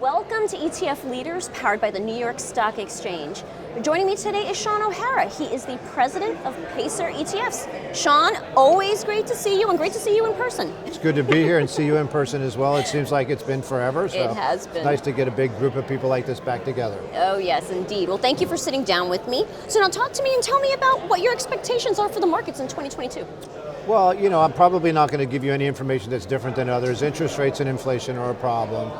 Welcome to ETF Leaders, powered by the New York Stock Exchange. Joining me today is Sean O'Hara. He is the president of Pacer ETFs. Sean, always great to see you, and great to see you in person. It's good to be here and see you in person as well. It seems like it's been forever, so it has been. It's nice to get a big group of people like this back together. Oh yes, indeed. Well, thank you for sitting down with me. So now talk to me and tell me about what your expectations are for the markets in 2022. Well, you know, I'm probably not going to give you any information that's different than others. Interest rates and inflation are a problem.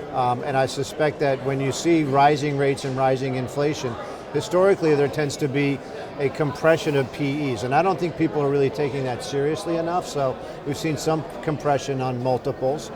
And I suspect that when you see rising rates and rising inflation, historically there tends to be a compression of PEs. And I don't think people are really taking that seriously enough. So we've seen some compression on multiples.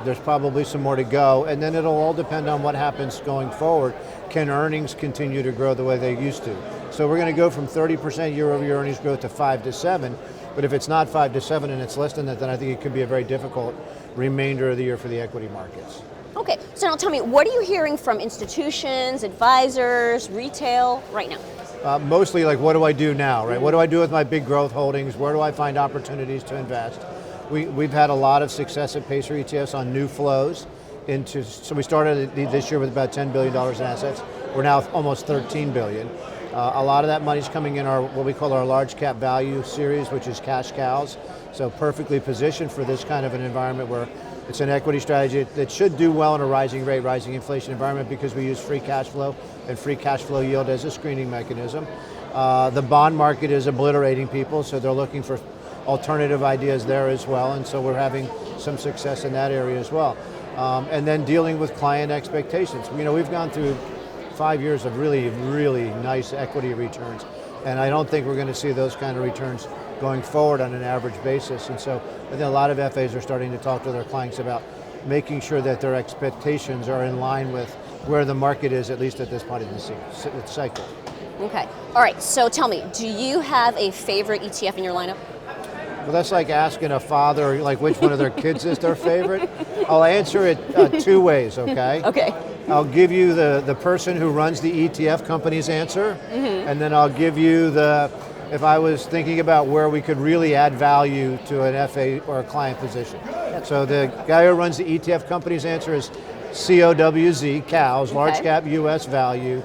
There's probably some more to go. And then it'll all depend on what happens going forward. Can earnings continue to grow the way they used to? So we're going to go from 30% year-over-year earnings growth to 5 to 7. But if it's not 5 to 7 and it's less than that, then I think it could be a very difficult remainder of the year for the equity markets. Okay, so now tell me, what are you hearing from institutions, advisors, retail right now? Mostly like, what do I do now, right? What do I do with my big growth holdings? Where do I find opportunities to invest? We've had a lot of success at Pacer ETFs on new flows so we started this year with about $10 billion in assets. We're now almost $13 billion. A lot of that money's coming in what we call our large cap value series, which is cash cows. So perfectly positioned for this kind of an environment where it's an equity strategy that should do well in a rising rate, rising inflation environment because we use free cash flow and free cash flow yield as a screening mechanism. The bond market is obliterating people, so they're looking for alternative ideas there as well, and so we're having some success in that area as well. And then dealing with client expectations. You know, we've gone through 5 years of really, really nice equity returns, and I don't think we're going to see those kind of returns going forward on an average basis. And so I think a lot of FAs are starting to talk to their clients about making sure that their expectations are in line with where the market is, at least at this point in the cycle. Okay, all right, so tell me, do you have a favorite ETF in your lineup? Well, that's like asking a father, like which one of their kids is their favorite. I'll answer it two ways, okay? Okay. I'll give you the person who runs the ETF company's answer, and then I'll give you if I was thinking about where we could really add value to an FA or a client position. So the guy who runs the ETF company's answer is COWZ, COWS, Large Cap US Value.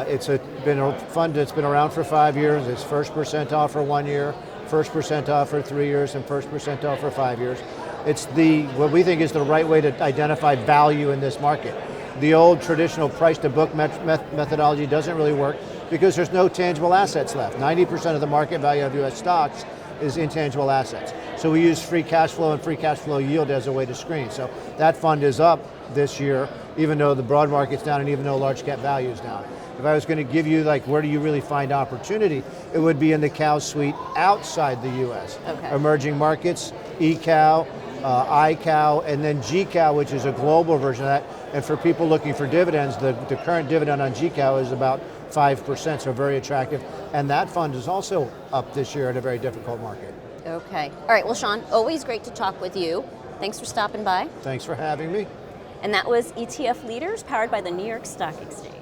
It's been a fund that's been around for 5 years. It's first percentile for 1 year, first percentile for 3 years, and first percentile for 5 years. It's what we think is the right way to identify value in this market. The old traditional price to book methodology doesn't really work because there's no tangible assets left. 90% of the market value of US stocks is intangible assets. So we use free cash flow and free cash flow yield as a way to screen. So that fund is up this year, even though the broad market's down and even though large cap value is down. If I was going to give you like where do you really find opportunity, it would be in the COW suite outside the US. Okay. Emerging markets, ECOW, ICOW, and then GCOW, which is a global version of that. And for people looking for dividends, the current dividend on GCOW is about 5%, so very attractive. And that fund is also up this year in a very difficult market. Okay. All right, well, Sean, always great to talk with you. Thanks for stopping by. Thanks for having me. And that was ETF Leaders, powered by the New York Stock Exchange.